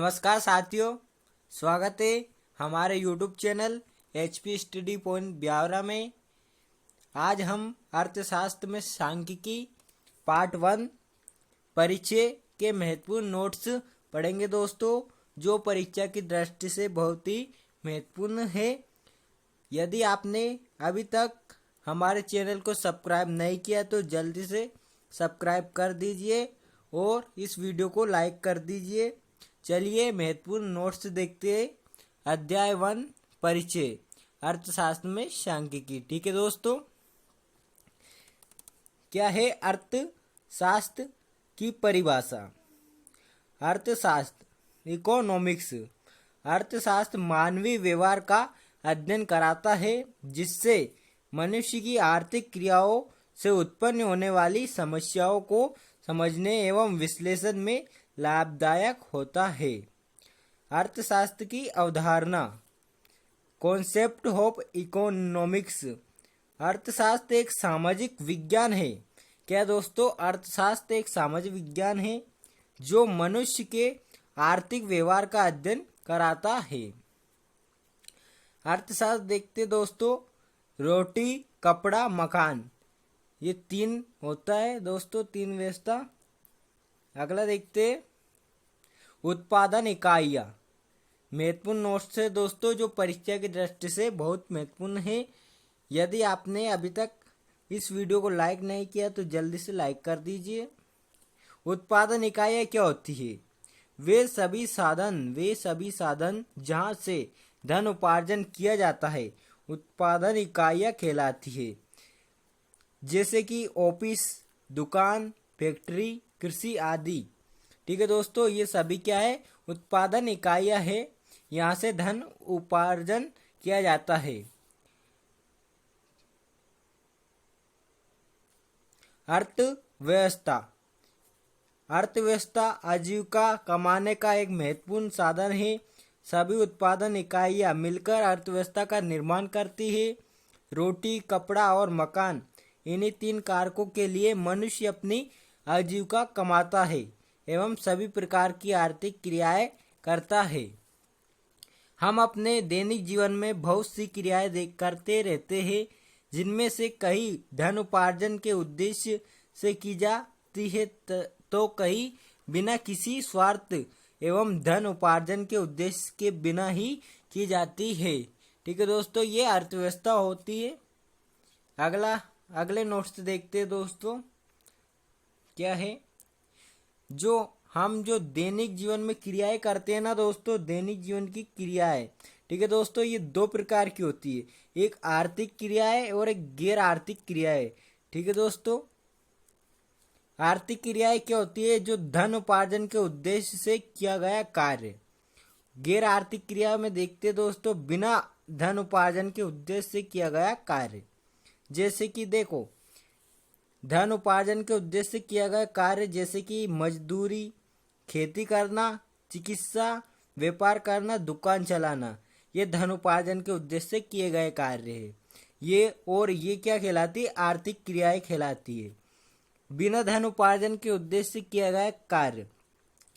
नमस्कार साथियों, स्वागत है हमारे YouTube channel HP study point Biaora में। आज हम अर्थशास्त्र में सांख्यिकी पार्ट 1 परिचय के महत्वपूर्ण नोट्स पढ़ेंगे दोस्तों, जो परीक्षा की दृष्टि से बहुत ही महत्वपूर्ण है। यदि आपने अभी तक हमारे चैनल को सब्सक्राइब नहीं किया तो जल्दी से सब्सक्राइब कर दीजिए और इस वीडियो को लाइक कर दीजिए। चलिए महत्वपूर्ण नोट्स देखते हैं। अध्याय 1 परिचय अर्थशास्त्र में सांख्यिकी। ठीक है दोस्तों, क्या है अर्थशास्त्र की परिभाषा? अर्थशास्त्र इकोनॉमिक्स। अर्थशास्त्र मानवीय व्यवहार का अध्ययन कराता है, जिससे मनुष्य की आर्थिक क्रियाओं से उत्पन्न होने वाली समस्याओं को समझने एवं विश्लेषण में लाभदायक होता है। अर्थशास्त्र की अवधारणा, कॉन्सेप्ट ऑफ इकोनॉमिक्स। अर्थशास्त्र एक सामाजिक विज्ञान है। क्या दोस्तों, अर्थशास्त्र एक सामाजिक विज्ञान है जो मनुष्य के आर्थिक व्यवहार का अध्ययन कराता है। अर्थशास्त्र देखते दोस्तों, रोटी, कपड़ा, मकान, ये 3 होता है दोस्तों, 3 व्यवस्था। अगला देखते उत्पादन इकाइयाँ। महत्वपूर्ण नोट्स है दोस्तों, जो परीक्षा की दृष्टि से बहुत महत्वपूर्ण है। यदि आपने अभी तक इस वीडियो को लाइक नहीं किया तो जल्दी से लाइक कर दीजिए। उत्पादन इकाइयाँ क्या होती है? वे सभी साधन जहाँ से धन उपार्जन किया जाता है उत्पादन इकाइयाँ कहलाती है। जैसे कि ऑफिस, दुकान, फैक्ट्री, कृषि आदि। ठीक है दोस्तों, ये सभी क्या है? उत्पादन इकाइयाँ है। यहाँ से धन उपार्जन किया जाता है। अर्थव्यवस्था। अर्थव्यवस्था आजीविका कमाने का एक महत्वपूर्ण साधन है। सभी उत्पादन इकाइयाँ मिलकर अर्थव्यवस्था का निर्माण करती है। रोटी, कपड़ा और मकान, इन्हीं 3 कारकों के लिए मनुष्य अपनी आजीविका कमाता है एवं सभी प्रकार की आर्थिक क्रियाएं करता है। हम अपने दैनिक जीवन में बहुत सी क्रियाएं करते रहते हैं, जिनमें से कई धन उपार्जन के उद्देश्य से की जाती है तो कई बिना किसी स्वार्थ एवं धन उपार्जन के उद्देश्य के बिना ही की जाती है। ठीक है दोस्तों, ये अर्थव्यवस्था होती है। अगले नोट्स देखते हैं दोस्तों, क्या है? जो दैनिक जीवन में क्रियाएं करते हैं ना दोस्तों, दैनिक जीवन की क्रियाएं, ठीक है दोस्तों, ये 2 प्रकार की होती है। एक आर्थिक क्रिया है और एक गैर आर्थिक क्रिया है। ठीक है दोस्तों, आर्थिक क्रियाएं क्या होती है? जो धन उपार्जन के उद्देश्य से किया गया कार्य। गैर आर्थिक क्रिया में देखते दोस्तों, बिना धन उपार्जन के उद्देश्य से किया गया कार्य। जैसे कि देखो, धन उपार्जन के उद्देश्य से किया गया कार्य जैसे कि मजदूरी, खेती करना, चिकित्सा, व्यापार करना, दुकान चलाना, ये धन उपार्जन के उद्देश्य से किए गए कार्य है। ये क्या कहलाती है? आर्थिक क्रियाएं कहलाती है। बिना धन उपार्जन के उद्देश्य से किया गया कार्य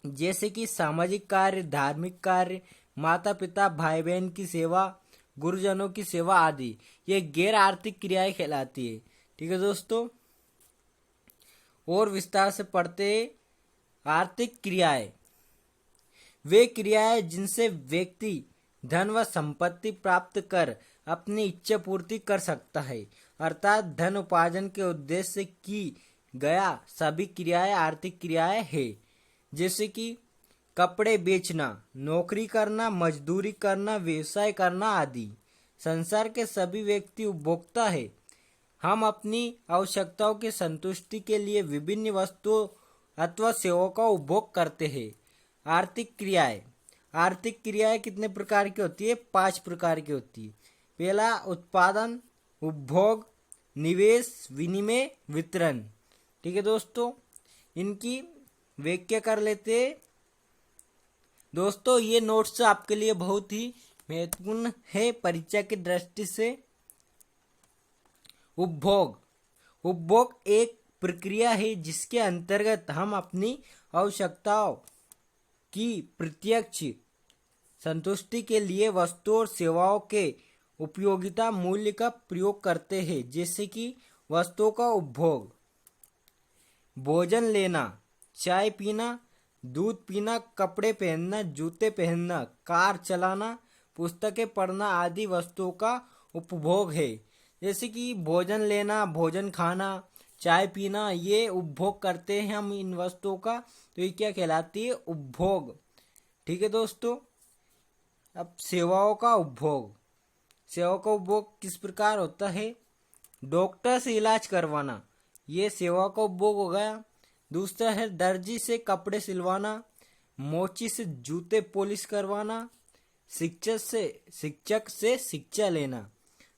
जैसे कि सामाजिक कार्य, धार्मिक कार्य, माता पिता भाई बहन की सेवा, गुरुजनों की सेवा आदि, ये गैर आर्थिक क्रियाएं कहलाती है। ठीक है दोस्तों, और विस्तार से पढ़ते आर्थिक क्रियाएं। वे क्रियाएं जिनसे व्यक्ति धन व संपत्ति प्राप्त कर अपनी इच्छा पूर्ति कर सकता है, अर्थात धन उपार्जन के उद्देश्य से की गया सभी क्रियाएं आर्थिक क्रियाएं हैं। जैसे कि कपड़े बेचना, नौकरी करना, मजदूरी करना, व्यवसाय करना आदि। संसार के सभी व्यक्ति उपभोक्ता है। हम अपनी आवश्यकताओं की संतुष्टि के लिए विभिन्न वस्तुओं अथवा सेवाओं का उपभोग करते हैं। आर्थिक क्रियाएं कितने प्रकार की होती है? 5 प्रकार की होती है। पहला, उत्पादन, उपभोग, निवेश, विनिमय, वितरण। ठीक है दोस्तों, इनकी व्याख्या कर लेते हैं। दोस्तों, ये नोट्स आपके लिए बहुत ही महत्वपूर्ण है परीक्षा की दृष्टि से। उपभोग एक प्रक्रिया है जिसके अंतर्गत हम अपनी आवश्यकताओं की प्रत्यक्ष संतुष्टि के लिए वस्तु और सेवाओं के उपयोगिता मूल्य का प्रयोग करते हैं, जैसे कि वस्तुओं का उपभोग, भोजन लेना, चाय पीना, दूध पीना, कपड़े पहनना, जूते पहनना, कार चलाना, पुस्तकें पढ़ना आदि वस्तुओं का उपभोग है। जैसे कि भोजन लेना, भोजन खाना, चाय पीना, ये उपभोग करते हैं हम इन वस्तुओं का, तो ये क्या कहलाती है? उपभोग। ठीक है दोस्तों। अब सेवाओं का उपभोग। सेवाओं का उपभोग किस प्रकार होता है? डॉक्टर से इलाज करवाना, ये सेवा का उपभोग हो गया। दूसरा है दर्जी से कपड़े सिलवाना, मोची से जूते पॉलिश करवाना, शिक्षक से शिक्षा लेना,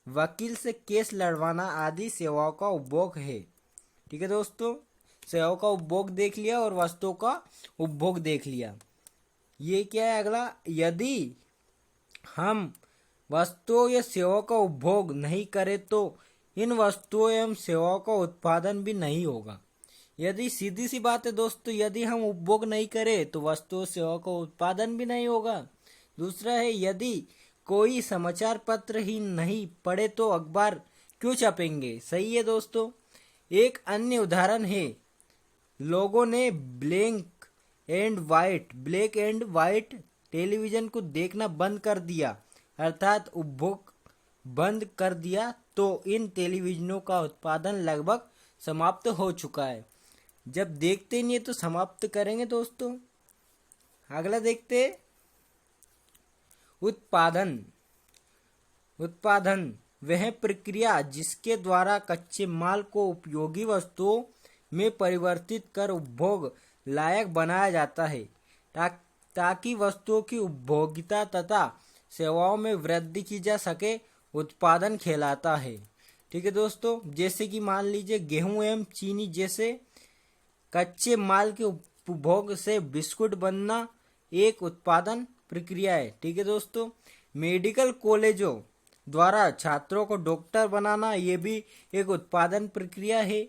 वकील से केस लड़वाना आदि सेवाओं का उपभोग है। ठीक है दोस्तों, सेवाओं का उपभोग देख लिया और वस्तुओं का उपभोग देख लिया। ये क्या है अगला? यदि हम वस्तुओं या सेवाओं का उपभोग नहीं करें तो इन वस्तुओं एवं सेवाओं का उत्पादन भी नहीं होगा। यदि सीधी सी बात है दोस्तों, यदि हम उपभोग नहीं करें तो वस्तुओं सेवाओं का उत्पादन भी नहीं होगा। दूसरा है यदि कोई समाचार पत्र ही नहीं पढ़े तो अखबार क्यों छपेंगे? सही है दोस्तों। एक अन्य उदाहरण है, लोगों ने ब्लैक एंड वाइट टेलीविजन को देखना बंद कर दिया, अर्थात उपभोग बंद कर दिया, तो इन टेलीविजनों का उत्पादन लगभग समाप्त हो चुका है। जब देखते नहीं है तो समाप्त करेंगे दोस्तों। अगला देखते, उत्पादन। उत्पादन वह प्रक्रिया जिसके द्वारा कच्चे माल को उपयोगी वस्तुओं में परिवर्तित कर उपभोग लायक बनाया जाता है, ताकि वस्तुओं की उपभोगिता तथा सेवाओं में वृद्धि की जा सके, उत्पादन कहलाता है। ठीक है दोस्तों। जैसे कि मान लीजिए गेहूं एवं चीनी जैसे कच्चे माल के उपभोग से बिस्कुट बनना एक उत्पादन प्रक्रिया है। ठीक है दोस्तों। मेडिकल कॉलेजों द्वारा छात्रों को डॉक्टर बनाना ये भी एक उत्पादन प्रक्रिया है।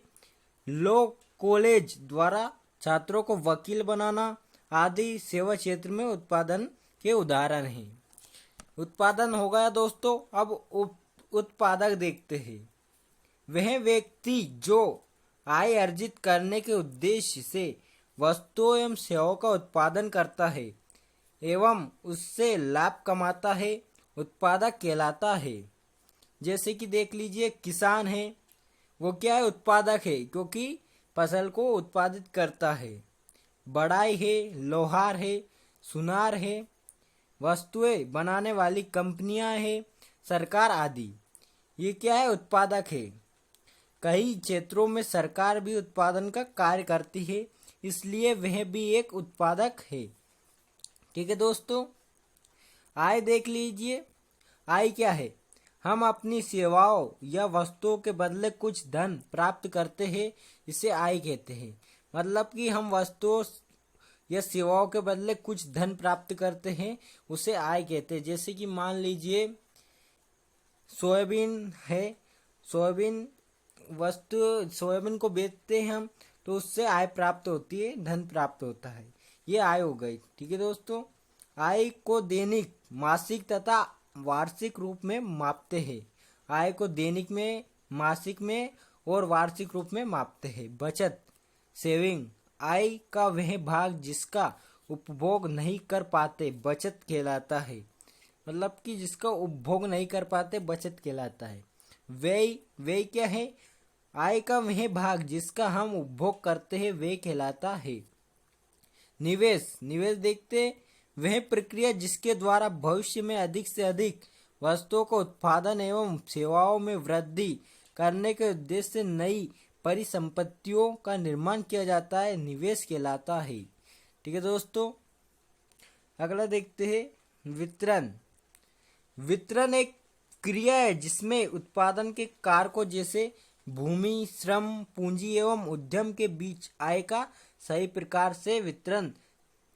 लॉ कॉलेज द्वारा छात्रों को वकील बनाना आदि सेवा क्षेत्र में उत्पादन के उदाहरण हैं। उत्पादन हो गया दोस्तों। अब उत्पादक देखते हैं। वह व्यक्ति जो आय अर्जित करने के उद्देश्य से वस्तुओं एवं सेवाओं का उत्पादन करता है एवं उससे लाभ कमाता है, उत्पादक कहलाता है। जैसे कि देख लीजिए किसान है, वो क्या है? उत्पादक है, क्योंकि फसल को उत्पादित करता है। बढ़ाई है, लोहार है, सुनार है, वस्तुएं बनाने वाली कंपनियां हैं, सरकार आदि, ये क्या है? उत्पादक है। कई क्षेत्रों में सरकार भी उत्पादन का कार्य करती है, इसलिए वह भी एक उत्पादक है। ठीक है दोस्तों। आय देख लीजिए। आय क्या है? हम अपनी सेवाओं या वस्तुओं के बदले कुछ धन प्राप्त करते हैं, इसे आय कहते हैं। मतलब कि हम वस्तुओं या सेवाओं के बदले कुछ धन प्राप्त करते हैं, उसे आय कहते हैं। जैसे कि मान लीजिए सोयाबीन है, सोयाबीन को बेचते हैं हम, तो उससे आय प्राप्त होती है, धन प्राप्त होता है, ये आय हो गई। ठीक है दोस्तों। आय को दैनिक, मासिक तथा वार्षिक रूप में मापते हैं। आय को दैनिक में, मासिक में और वार्षिक रूप में मापते हैं। बचत, सेविंग, आय का वह भाग जिसका उपभोग नहीं कर पाते बचत कहलाता है। मतलब कि जिसका उपभोग नहीं कर पाते बचत कहलाता है। व्यय क्या है? आय का वह भाग जिसका हम उपभोग करते हैं वे कहलाता है। निवेश देखते, वह प्रक्रिया जिसके द्वारा भविष्य में अधिक से अधिक वस्तुओं को उत्पादन एवं सेवाओं में वृद्धि करने के उद्देश्य से नई परिसंपत्तियों का निर्माण किया जाता है, निवेश कहलाता है। ठीक है दोस्तों। अगला देखते हैं वितरण। वितरण एक क्रिया है जिसमें उत्पादन के कारकों जैसे भूमि, श्रम, पूंजी एवं उद्यम के बीच आय का सही प्रकार से वितरण,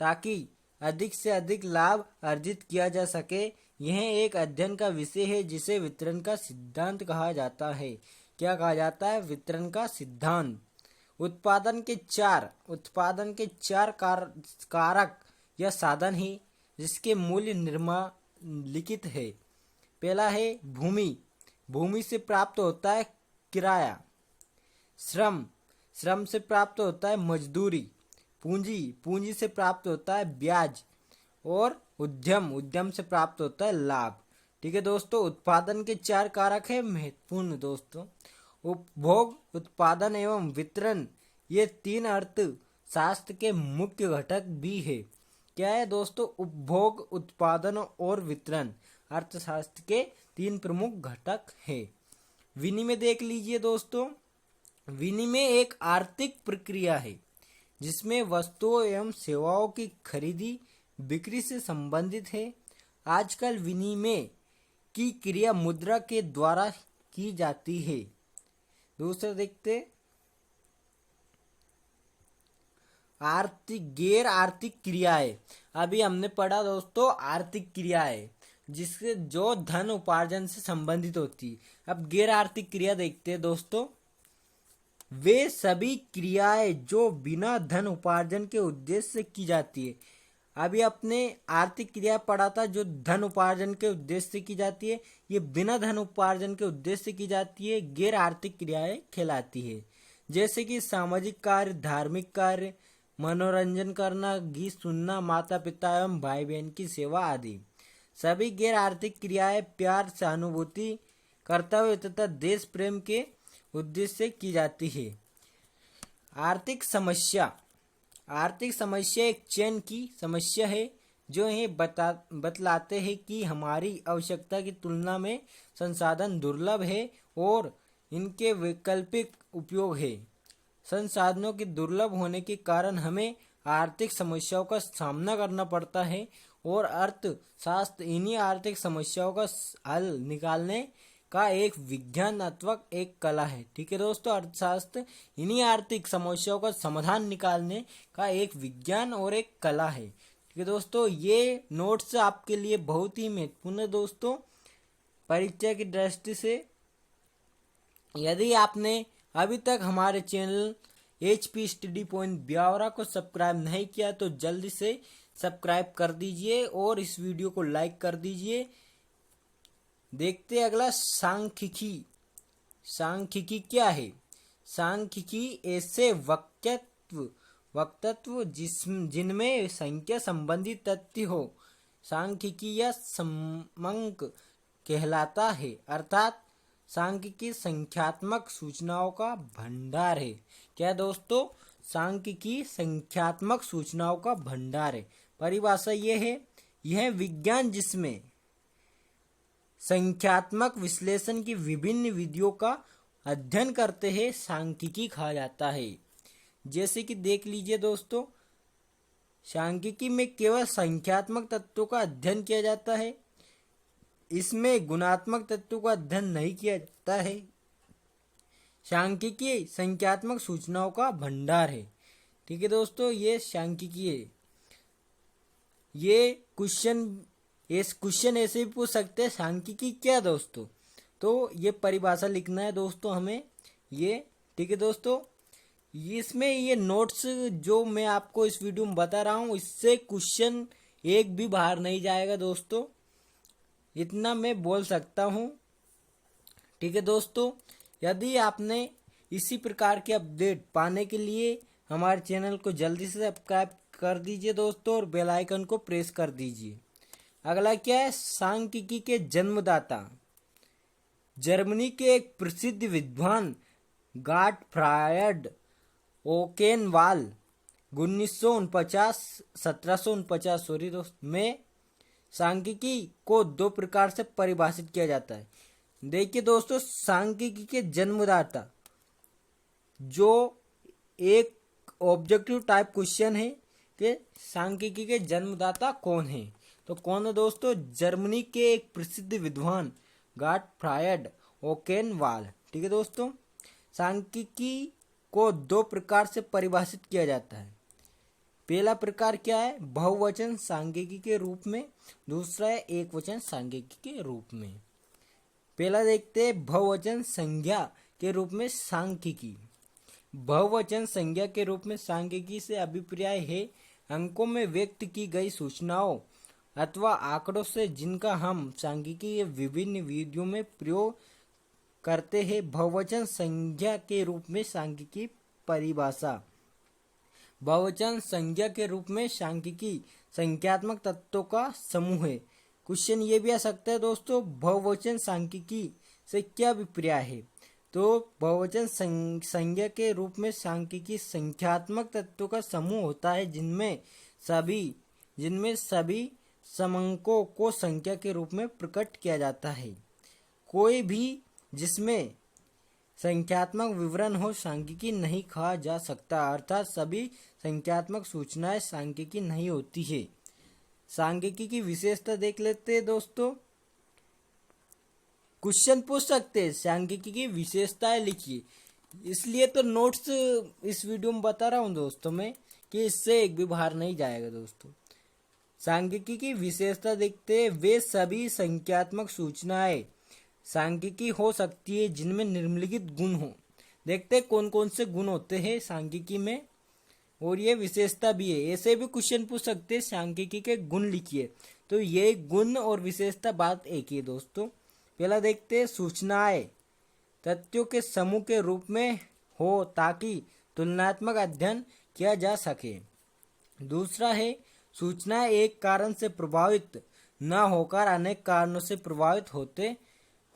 ताकि अधिक से अधिक लाभ अर्जित किया जा सके, यह एक अध्ययन का विषय है जिसे वितरण का सिद्धांत कहा जाता है। क्या कहा जाता है? वितरण का सिद्धांत। उत्पादन के चार कारक या साधन है जिसके मूल्य निम्नलिखित है। पहला है भूमि, भूमि से प्राप्त होता है किराया। श्रम, श्रम से प्राप्त होता है मजदूरी। पूंजी, पूंजी से प्राप्त होता है ब्याज। और उद्यम, उद्यम से प्राप्त होता है लाभ। ठीक है दोस्तों, उत्पादन के 4 कारक है महत्वपूर्ण दोस्तों। उपभोग, उत्पादन एवं वितरण, ये 3 अर्थशास्त्र के मुख्य घटक भी है। क्या है दोस्तों? उपभोग, उत्पादन और वितरण अर्थशास्त्र के 3 प्रमुख घटक है। विनिमय देख लीजिए दोस्तों। विनिमय एक आर्थिक प्रक्रिया है जिसमें वस्तुओं एवं सेवाओं की खरीदी बिक्री से संबंधित है। आजकल विनिमय की क्रिया मुद्रा के द्वारा की जाती है। दूसरा देखते, आर्थिक गैर आर्थिक क्रियाएं। अभी हमने पढ़ा दोस्तों आर्थिक क्रियाएं जिससे जो धन उपार्जन से संबंधित होती है। अब गैर आर्थिक क्रिया देखते हैं दोस्तों। वे सभी क्रियाएं जो बिना धन उपार्जन के उद्देश्य से की जाती है। अभी अपने आर्थिक क्रिया पढ़ा था जो धन उपार्जन के उद्देश्य से की जाती है, ये बिना धन उपार्जन के उद्देश्य से की जाती है, गैर आर्थिक क्रियाएं कहलाती है। जैसे कि सामाजिक कार्य, धार्मिक कार्य, मनोरंजन करना, गीत सुनना, माता पिता एवं भाई बहन की सेवा आदि। सभी गैर आर्थिक क्रियाएं प्यार, सहानुभूति, कर्तव्य तथा देश प्रेम के उद्देश्य से की जाती है। आर्थिक समस्या, आर्थिक समस्या एक चयन की समस्या है जो ये बतलाते हैं कि हमारी आवश्यकता की तुलना में संसाधन दुर्लभ है और इनके वैकल्पिक उपयोग है। संसाधनों के दुर्लभ होने के कारण हमें आर्थिक समस्याओं का सामना करना पड़ता है और अर्थशास्त्र इन्हीं आर्थिक समस्याओं का हल निकालने का एक विज्ञान अथवा एक कला है। ठीक है दोस्तों, अर्थशास्त्र इन्हीं आर्थिक समस्याओं का समाधान निकालने का एक विज्ञान और एक कला है। ठीक है दोस्तों, ये नोट्स आपके लिए बहुत ही महत्वपूर्ण है दोस्तों परीक्षा की दृष्टि से। यदि आपने अभी तक हमारे channel HP study point Biaora को सब्सक्राइब नहीं किया तो जल्दी से सब्सक्राइब कर दीजिए और इस वीडियो को लाइक कर दीजिए। देखते अगला, सांख्यिकी। सांख्यिकी क्या है? सांख्यिकी ऐसे वक्तत्व जिनमें संख्या संबंधी तथ्य हो, सांख्यिकी या समंक कहलाता है। अर्थात सांख्यिकी संख्यात्मक सूचनाओं का भंडार है। क्या दोस्तों? सांख्यिकी संख्यात्मक सूचनाओं का भंडार है। परिभाषा यह है, यह विज्ञान जिसमें संख्यात्मक विश्लेषण की विभिन्न विधियों का अध्ययन करते हैं सांख्यिकी कहा जाता है। जैसे कि देख लीजिए दोस्तों, सांख्यिकी में केवल संख्यात्मक तत्वों का अध्ययन किया जाता है, इसमें गुणात्मक तत्वों का अध्ययन नहीं किया जाता है। सांख्यिकी संख्यात्मक सूचनाओं का भंडार है। ठीक है दोस्तों, ये सांख्यिकी है। ये क्वेश्चन ऐसे भी पूछ सकते हैं, सांख्यिकी क्या दोस्तों? तो ये परिभाषा लिखना है दोस्तों हमें ये। ठीक है दोस्तों, इसमें ये नोट्स जो मैं आपको इस वीडियो में बता रहा हूँ इससे क्वेश्चन एक भी बाहर नहीं जाएगा दोस्तों, इतना मैं बोल सकता हूँ। ठीक है दोस्तों, यदि आपने इसी प्रकार के अपडेट पाने के लिए हमारे चैनल को जल्दी से सब्सक्राइब कर दीजिए दोस्तों और बेल आइकन को प्रेस कर दीजिए। अगला क्या है? सांख्यिकी के जन्मदाता। जर्मनी के एक प्रसिद्ध विद्वान गाटफ्रायड ओकेनवाल 1749 में सांख्यिकी को 2 प्रकार से परिभाषित किया जाता है। देखिए दोस्तों, सांख्यिकी के जन्मदाता जो एक ऑब्जेक्टिव टाइप क्वेश्चन है कि सांख्यिकी के जन्मदाता कौन है, तो कौन है दोस्तों? जर्मनी के एक प्रसिद्ध विद्वान गाटफ्रायड ओकेनवाल। ठीक है दोस्तों, सांख्यिकी को 2 प्रकार से परिभाषित किया जाता है। पहला प्रकार क्या है? बहुवचन सांख्यिकी के रूप में। दूसरा है एकवचन सांख्यिकी के रूप में। पहला देखते हैं बहुवचन संज्ञा के रूप में सांख्यिकी। बहुवचन संज्ञा के रूप में सांख्यिकी से अभिप्राय है अंकों में व्यक्त की गई सूचनाओं अथवा आंकड़ों से जिनका हम सांख्यिकी के विभिन्न विधियों में प्रयोग करते हैं। बहुवचन संज्ञा के रूप में सांख्यिकी परिभाषा। बहुवचन संज्ञा के रूप में सांख्यिकी संख्यात्मक तत्वों का समूह है। क्वेश्चन ये भी आ सकता है दोस्तों, बहुवचन सांख्यिकी से क्या अभिप्राय है? तो बहुवचन संज्ञा के रूप में सांख्यिकी संख्यात्मक तत्वों का समूह होता है जिनमें सभी समंकों को संख्या के रूप में प्रकट किया जाता है। कोई भी जिसमें संख्यात्मक विवरण हो सांख्यिकी नहीं कहा जा सकता, अर्थात सभी संख्यात्मक सूचनाएं सांख्यिकी नहीं होती है। सांख्यिकी की विशेषता देख लेते हैं दोस्तों। क्वेश्चन पूछ सकते हैं, सांख्यिकी की विशेषताएं लिखिए। इसलिए तो नोट्स इस वीडियो में बता रहा हूं दोस्तों मैं कि इससे एक भी बाहर नहीं जाएगा दोस्तों। सांख्यिकी की विशेषता देखते हैं, वे सभी संख्यात्मक सूचनाएं सांख्यिकी हो सकती है जिनमें निम्नलिखित गुण हो। देखते हैं कौन कौन से गुण होते हैं सांख्यिकी में, और ये विशेषता भी है। ऐसे भी क्वेश्चन पूछ सकते हैं, सांख्यिकी के गुण लिखिए। तो ये गुण और विशेषता बात एक ही है दोस्तों। पहला देखते हैं, सूचनाएं तथ्यों के समूह के रूप में हो ताकि तुलनात्मक अध्ययन किया जा सके। दूसरा है, सूचनाएं एक कारण से प्रभावित न होकर अनेक कारणों से प्रभावित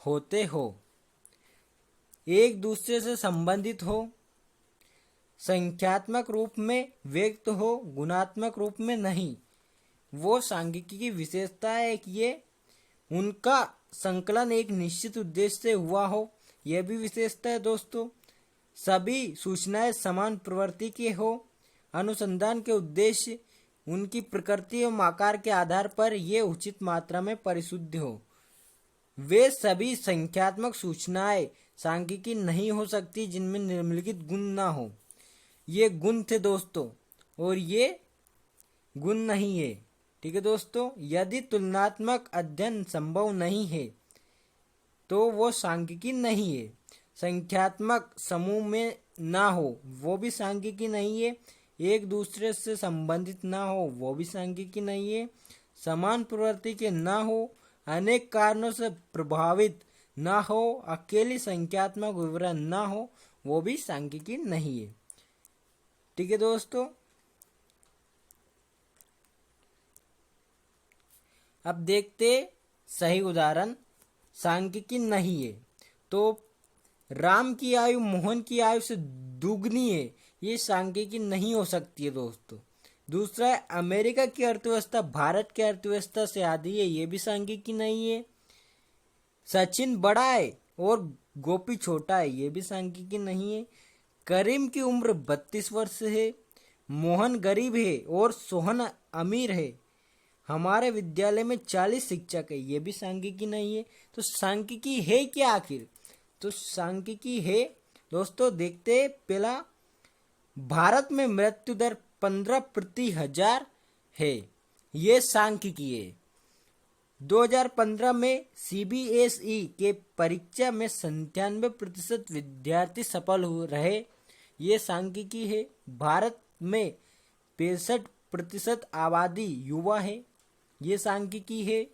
होते हो, एक दूसरे से संबंधित हो, संख्यात्मक रूप में व्यक्त हो, गुणात्मक रूप में नहीं। वो सांख्यिकी की विशेषता है कि ये उनका संकलन एक निश्चित उद्देश्य से हुआ हो, यह भी विशेषता है दोस्तों। सभी सूचनाएं समान प्रवृत्ति के हो, अनुसंधान के उद्देश्य उनकी प्रकृति एवं आकार के आधार पर ये उचित मात्रा में परिशुद्ध हो। वे सभी संख्यात्मक सूचनाएं सांख्यिकी नहीं हो सकती जिनमें निम्नलिखित गुण ना हो। ये गुण थे दोस्तों, और ये गुण नहीं है। ठीक है दोस्तों, यदि तुलनात्मक अध्ययन संभव नहीं है तो वो सांख्यिकी नहीं है। संख्यात्मक समूह में ना हो वो भी सांख्यिकी नहीं है। एक दूसरे से संबंधित ना हो वो भी सांख्यिकी नहीं है। समान प्रवृत्ति के ना हो, अनेक कारणों से प्रभावित ना हो, अकेली संख्यात्मक विवरण ना हो, वो भी सांख्यिकी नहीं है। ठीक है दोस्तों, अब देखते सही उदाहरण सांख्यिकी नहीं है। तो राम की आयु मोहन की आयु से दुगनी है, ये सांख्यिकी नहीं हो सकती है दोस्तों। दूसरा है, अमेरिका की अर्थव्यवस्था भारत की अर्थव्यवस्था से आधी है, ये भी सांख्यिकी नहीं है। सचिन बड़ा है और गोपी छोटा है, ये भी सांख्यिकी नहीं है। करीम की उम्र 32 वर्ष है, मोहन गरीब है और सोहन अमीर है। हमारे विद्यालय में 40 शिक्षक है, ये भी सांख्यिकी नहीं है। तो सांख्यिकी है क्या आखिर? तो सांख्यिकी है दोस्तों, देखते पहला, भारत में मृत्यु दर 15 प्रति हजार है, ये सांख्यिकी है। 2015 में CBSE के परीक्षा में 97% विद्यार्थी सफल हो रहे, ये सांख्यिकी है। भारत में 65% आबादी युवा है, ये सांख्यिकी है।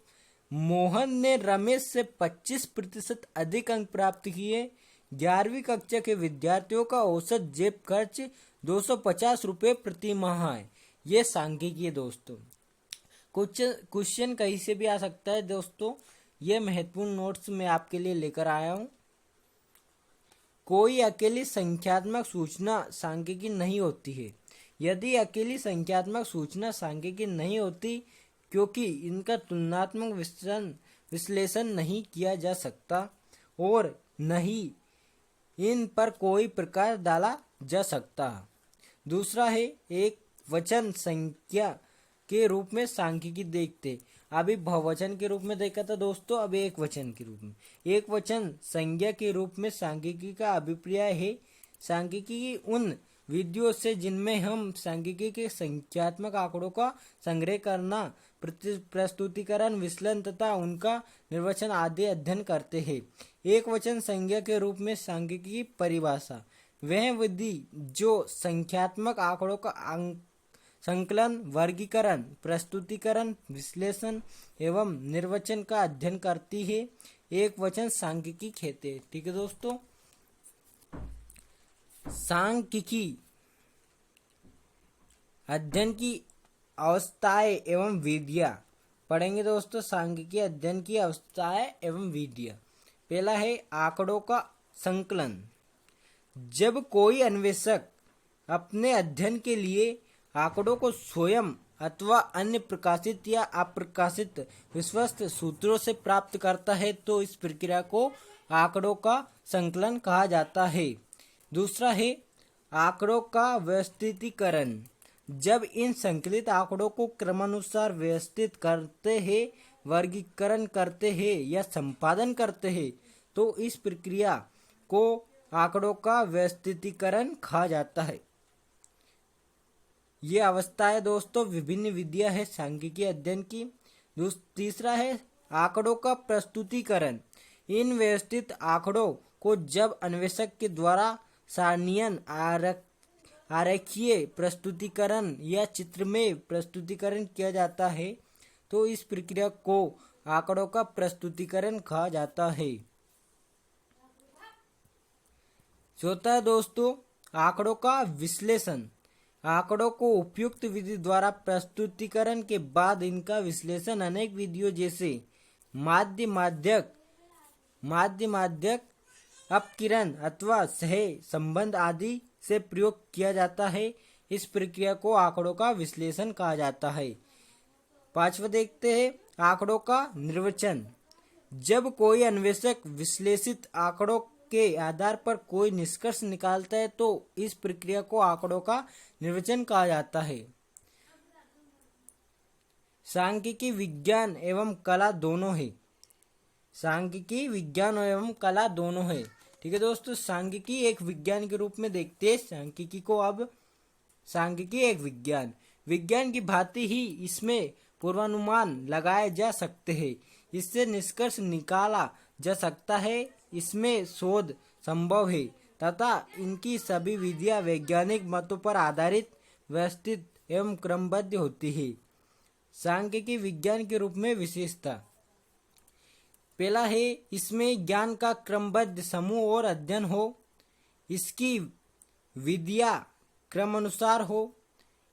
मोहन ने रमेश से 25% अधिक अंक प्राप्त किए। 11वीं कक्षा के विद्यार्थियों का औसत जेब खर्च 250 रुपये प्रति माह है, ये सांख्यिकी है दोस्तों। क्वेश्चन कहीं से भी आ सकता है दोस्तों, ये महत्वपूर्ण नोट्स मैं आपके लिए लेकर आया हूं। कोई अकेली संख्यात्मक सूचना सांख्यिकी नहीं होती है। यदि अकेली संख्यात्मक सूचना सांख्यिकी नहीं होती क्योंकि इनका तुलनात्मक विश्लेषण नहीं किया जा सकता और नहीं इन पर कोई प्रकाश डाला जा सकता। दूसरा है, एक वचन संख्या के रूप में सांख्यिकी देखते। अभी बहुवचन के रूप में देखा था दोस्तों, अब एक वचन के रूप में। एक वचन संज्ञा के रूप में सांख्यिकी का अभिप्राय है सांख्यिकी उन विधियों से जिनमें हम सांख्यिकी के संख्यात्मक आंकड़ों का संग्रह करना, प्रस्तुतिकरण, विश्लेषण तथा उनका निर्वचन आदि अध्ययन करते हैं। एक वचन संज्ञा के रूप में सांख्यिकी की परिभाषा, वह विधि जो संख्यात्मक आंकड़ों का संकलन, वर्गीकरण, प्रस्तुतिकरण, विश्लेषण एवं निर्वचन का अध्ययन करती है। एक वचन सांख्यिकी कहते हैं। ठीक है दोस्तों, सांख्यिकी अध्ययन की अवस्थाएं एवं विधियां पढ़ेंगे दोस्तों। सांख्यिकी अध्ययन की अवस्थाएं एवं विधियां। पहला है आंकड़ों का संकलन। जब कोई अन्वेषक अपने अध्ययन के लिए आंकड़ों को स्वयं अथवा अन्य प्रकाशित या अप्रकाशित विश्वस्त सूत्रों से प्राप्त करता है तो इस प्रक्रिया को आंकड़ों का संकलन कहा जाता है। दूसरा है आंकड़ों का व्यवस्थितीकरण। जब इन संकलित आंकड़ों को क्रमानुसार व्यवस्थित करते हैं, वर्गीकरण करते हैं या संपादन करते हैं तो इस प्रक्रिया को आंकड़ों का व्यवस्थितीकरण कहा जाता है। ये अवस्थाएं दोस्तों विभिन्न विधियां है सांख्यिकी अध्ययन की। तीसरा है आंकड़ों का प्रस्तुतिकरण। इन व्यवस्थित आंकड़ों को जब अन्वेषक के द्वारा सारणीय, आरेखीय प्रस्तुतिकरण या चित्रमय प्रस्तुतिकरण किया जाता है तो इस प्रक्रिया को आंकड़ों का प्रस्तुतिकरण कहा जाता है। चौथा है दोस्तों आंकड़ों का विश्लेषण। आंकड़ों को उपयुक्त विधि द्वारा प्रस्तुतिकरण के बाद इनका विश्लेषण अनेक विधियों जैसे माध्यक, अपकिरण अथवा सह संबंध आदि से प्रयोग किया जाता है। इस प्रक्रिया को आंकड़ों का विश्लेषण कहा जाता है। पांचवा देखते हैं आंकड़ों का निर्वचन। जब कोई अन्वेषक विश्लेषित आंकड़ों के आधार पर कोई निष्कर्ष निकालता है तो इस प्रक्रिया को आंकड़ों का निर्वचन कहा जाता है। सांख्यिकी विज्ञान एवं कला दोनों है। सांख्यिकी विज्ञान एवं कला दोनों है। ठीक है दोस्तों, सांख्यिकी एक विज्ञान के रूप में देखते हैं सांख्यिकी को। अब सांख्यिकी एक विज्ञान की भांति ही इसमें पूर्वानुमान लगाए जा सकते हैं, इससे निष्कर्ष निकाला जा सकता है, इसमें शोध संभव है तथा इनकी सभी विधियां वैज्ञानिक मतों पर आधारित, व्यवस्थित एवं क्रमबद्ध होती है। सांख्यिकी विज्ञान के रूप में विशेषता। पहला है इसमें ज्ञान का क्रमबद्ध समूह और अध्ययन हो, इसकी विधियां क्रमानुसार हो,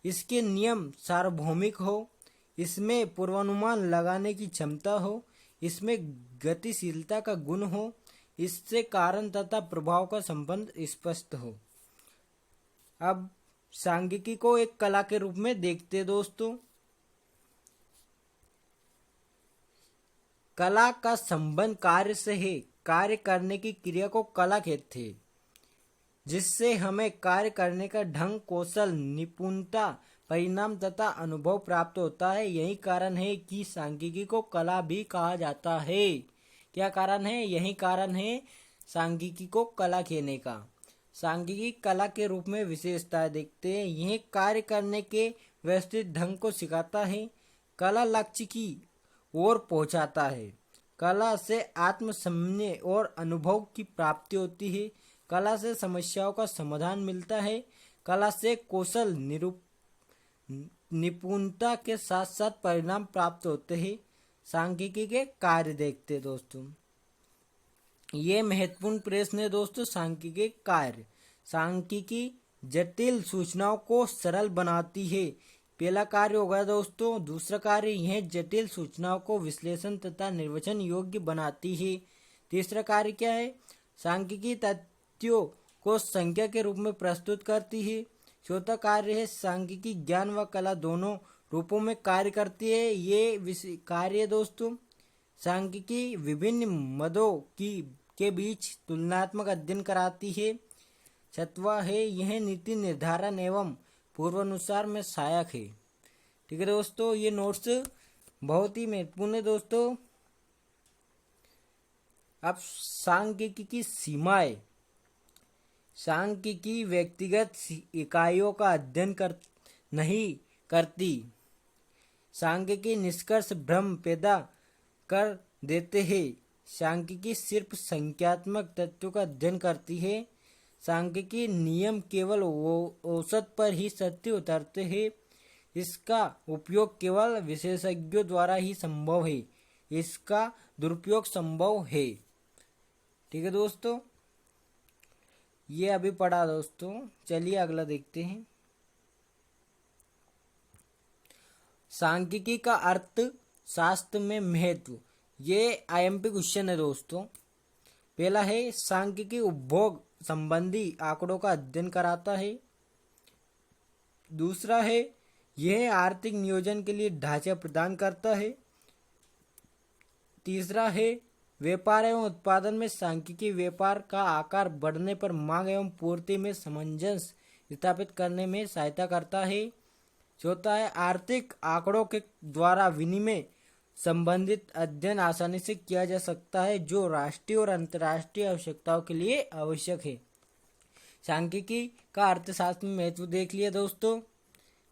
इसके नियम सार्वभौमिक हो, इसमें पूर्वानुमान लगाने की क्षमता हो, इसमें गतिशीलता का गुण हो, इससे कारण तथा प्रभाव का संबंध स्पष्ट हो। अब सांख्यिकी को एक कला के रूप में देखते हैं दोस्तों। कला का संबंध कार्य से है। कार्य करने की क्रिया को कला कहते हैं, जिससे हमें कार्य करने का ढंग, कौशल, निपुणता, परिणाम तथा अनुभव प्राप्त होता है। यही कारण है कि सांख्यिकी को कला भी कहा जाता है। क्या कारण है? यही कारण है सांख्यिकी को कला कहने का। सांख्यिकी कला के रूप में विशेषताएं देखते हैं। यह कार्य करने के व्यवस्थित ढंग को सिखाता है। कला लक्ष्य की ओर पहुंचाता है। कला से आत्मसमन्वय और अनुभव की प्राप्ति होती है। कला से समस्याओं का समाधान मिलता है। कला से कौशल, निपुणता के साथ साथ परिणाम प्राप्त होते हैं। सांख्यिकी के कार्य देखते हैं दोस्तों। ये महत्वपूर्ण प्रश्न है दोस्तों। सांख्यिकी कार्य। सांख्यिकी जटिल सूचनाओं को सरल बनाती है। पहला कार्य होगा दोस्तों। दूसरा कार्य यह जटिल सूचनाओं को विश्लेषण तथा निर्वचन योग्य बनाती है। तीसरा कार्य क्या है? सांख्यिकी तथ्यों को संख्या के रूप में प्रस्तुत करती है। चौथा कार्य है सांख्यिकी ज्ञान व कला दोनों रूपों में कार्य करती है। ये कार्य दोस्तों सांख्यिकी विभिन्न मदों के बीच तुलनात्मक अध्ययन कराती है। छठवां है यह नीति निर्धारण एवं पूर्वानुसार में सहायक है। ठीक है दोस्तों, ये नोट्स बहुत ही महत्वपूर्ण है दोस्तों। अब सांख्यिकी की सीमाएं। सांख्यिकी व्यक्तिगत इकाइयों का अध्ययन नहीं करती। सांख्यिकी निष्कर्ष भ्रम पैदा कर देते हैं। सांख्यिकी सिर्फ संख्यात्मक तथ्यों का अध्ययन करती है। सांख्यिकी नियम केवल औसत पर ही सत्य उतरते हैं। इसका उपयोग केवल विशेषज्ञों द्वारा ही संभव है, इसका दुरुपयोग संभव है। ठीक है दोस्तों, ये अभी पढ़ा दोस्तों। चलिए अगला देखते हैं। सांख्यिकी का अर्थ शास्त्र में महत्व। ये आईएमपी क्वेश्चन है दोस्तों। पहला है, सांख्यिकी उपभोग संबंधी आंकड़ों का अध्ययन कराता है। दूसरा है, यह आर्थिक नियोजन के लिए ढांचा प्रदान करता है। तीसरा है, व्यापार एवं उत्पादन में सांख्यिकी व्यापार का आकार बढ़ने पर मांग एवं पूर्ति में सामंजस्य स्थापित करने में सहायता करता है। चौथा है, आर्थिक आंकड़ों के द्वारा विनिमय संबंधित अध्ययन आसानी से किया जा सकता है, जो राष्ट्रीय और अंतर्राष्ट्रीय आवश्यकताओं के लिए आवश्यक है। सांख्यिकी का अर्थशास्त्र में महत्व देख लिया दोस्तों।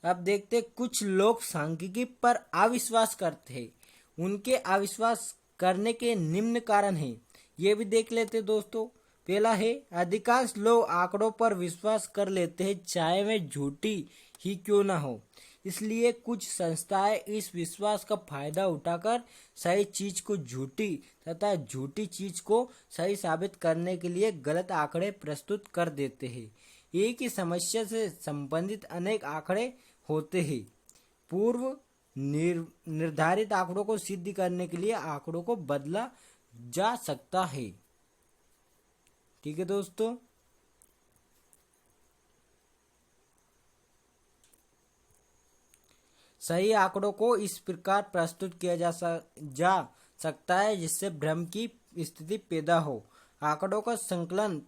अब देखते कुछ लोग सांख्यिकी पर अविश्वास करते हैं। उनके अविश्वास करने के निम्न कारण हैं, ये भी देख लेते दोस्तों। पहला है, अधिकांश लोग आंकड़ों पर विश्वास कर लेते हैं, चाहे वे झूठी ही क्यों ना हो। इसलिए कुछ संस्थाएं इस विश्वास का फायदा उठाकर सही चीज को झूठी तथा झूठी चीज को सही साबित करने के लिए गलत आंकड़े प्रस्तुत कर देते हैं। एक ही समस्या से संबंधित अनेक आंकड़े होते हैं। पूर्व निर्धारित आंकड़ों को सिद्ध करने के लिए आंकड़ों को बदला जा सकता है। ठीक है दोस्तों, सही आंकड़ों को इस प्रकार प्रस्तुत किया जा सकता है जिससे भ्रम की स्थिति पैदा हो। आंकड़ों का संकलन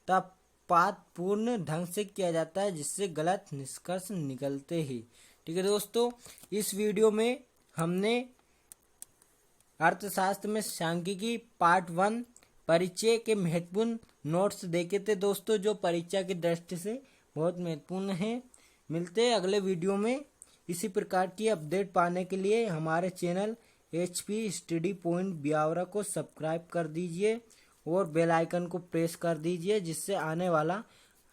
पक्षपातपूर्ण ढंग से किया जाता है, जिससे गलत निष्कर्ष निकलते हैं। ठीक है दोस्तों, इस वीडियो में हमने अर्थशास्त्र में सांख्यिकी पार्ट 1 परिचय के महत्वपूर्ण नोट्स देखे थे दोस्तों, जो परीक्षा की दृष्टि से बहुत महत्वपूर्ण है। मिलते हैं अगले वीडियो में। इसी प्रकार की अपडेट पाने के लिए हमारे channel HP study point Biaora को सब्सक्राइब कर दीजिए और बेल आइकन को प्रेस कर दीजिए, जिससे आने वाला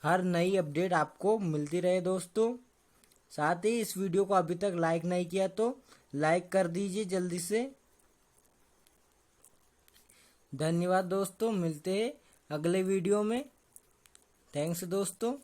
हर नई अपडेट आपको मिलती रहे दोस्तों। साथ ही इस वीडियो को अभी तक लाइक नहीं किया तो लाइक कर दीजिए जल्दी से। धन्यवाद दोस्तों, मिलते हैं अगले वीडियो में। थैंक्स दोस्तों।